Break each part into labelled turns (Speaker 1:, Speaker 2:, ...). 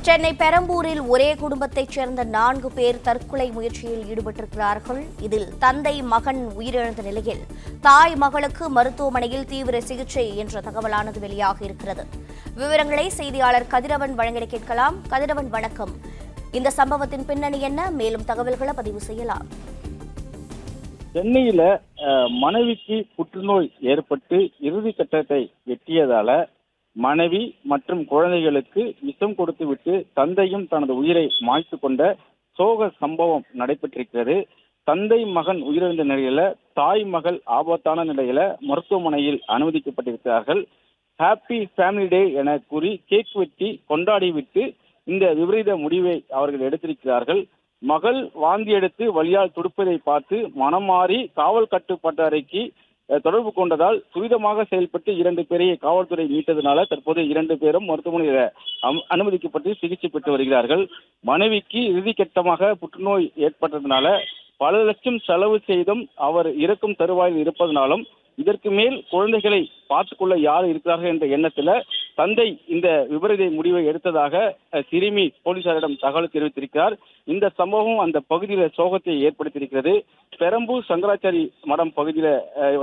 Speaker 1: சென்னை பெரம்பூரில் ஒரே குடும்பத்தைச் சேர்ந்த 4 பேர் தற்கொலை முயற்சியில் ஈடுபட்டிருக்கிறார்கள். இதில் தந்தை மகன் உயிரிழந்த நிலையில் தாய் மகளுக்கு மருத்துவமனையில் தீவிர சிகிச்சை என்ற தகவலானது வெளியாக இருக்கிறது. விவரங்களை செய்தியாளர் கதிரவன் வழங்கிட கேட்கலாம். கதிரவன், வணக்கம். இந்த சம்பவத்தின் பின்னணி என்ன? மேலும் தகவல்களை பதிவு செய்யலாம்.
Speaker 2: சென்னையில மனைவிக்கு புற்றுநோய் ஏற்பட்டு இறுதி கட்டத்தை எட்டியதால மனைவி மற்றும் குழந்தைகளுக்கு விஷம் கொடுத்துவிட்டு தந்தையும் தனது உயிரை மாய்த்து கொண்ட சோக சம்பவம் நடைபெற்றிருக்கிறது. தந்தை மகன் உயிரிழந்த நிலையில தாய் மகள் ஆபத்தான நிலையில மருத்துவமனையில் அனுமதிக்கப்பட்டிருக்கிறார்கள். ஹாப்பி ஃபேமிலி டே என கூறி கேக் வெட்டி கொண்டாடிவிட்டு இந்த விபரீத முடிவை அவர்கள் எடுத்திருக்கிறார்கள். மகள் வாந்தி எடுத்து வலியால் துடிப்பதை பார்த்து மனம் மாறி காவல் கட்டுப்பாட்டு அறைக்கு தொடர்பு கொண்டதால் துரிதமாக செயல்பட்டு 2 பேரை காவல்துறை மீட்டதனால தற்போது 2 பேரும் மருத்துவமனையில் அனுமதிக்கப்பட்டு சிகிச்சை பெற்று வருகிறார்கள். மனைவிக்கு இறுதிக்கட்டமாக புற்றுநோய் ஏற்பட்டதுனால பல லட்சம் செலவு செய்தும் அவர் இறக்கும் தருவாயில் இருப்பதனாலும் இதற்கு மேல் குழந்தைகளை பார்த்துக்கொள்ள யார் இருக்கிறார்கள் என்ற எண்ணத்துல தந்தை இந்த விபரீத முடிவை எடுத்ததாக சிறுமி போலீசாரிடம் தகவல் தெரிவித்திருக்கிறார். இந்த சம்பவம் அந்த பகுதியில் சோகத்தை ஏற்படுத்தியிருக்கிறது. பெரம்பூர் சங்கராச்சாரி மடம் பகுதியில்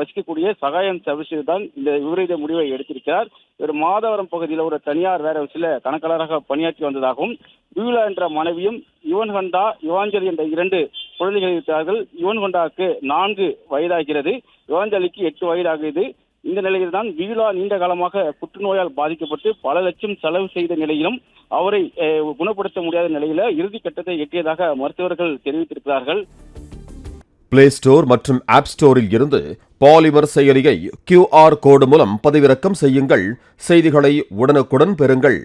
Speaker 2: வசிக்கக்கூடிய சகாயம் சர்வீஸ் தான் இந்த விபரீத முடிவை எடுத்திருக்கிறார். இவர் மாதவரம் பகுதியில் ஒரு தனியார் வேற சில கணக்காளராக பணியாற்றி வந்ததாகவும் வியூலா என்ற மனைவியும் யுவன்கண்டா யுவாஞ்சலி என்ற 2 குழந்தைகள் இருக்கிறார்கள். யுவன்கண்டாவுக்கு 4 வயதாகிறது, யுவாஞ்சலிக்கு 8 வயதாகிறது. இந்த நிலையில் தான் வியூலா நீண்ட காலமாக புற்றுநோயால் பாதிக்கப்பட்டு பல லட்சம் செலவு செய்த நிலையிலும் அவரை குணப்படுத்த முடியாத நிலையில இறுதி கட்டத்தை எட்டியதாக மருத்துவர்கள் தெரிவித்திருக்கிறார்கள்.
Speaker 3: பிளே ஸ்டோர் மற்றும் ஆப் ஸ்டோரில் இருந்து பாலிமர் செயலியை QR கோடு மூலம் பதிவிறக்கம் செய்யுங்கள். செய்திகளை உடனுக்குடன் பெறுங்கள்.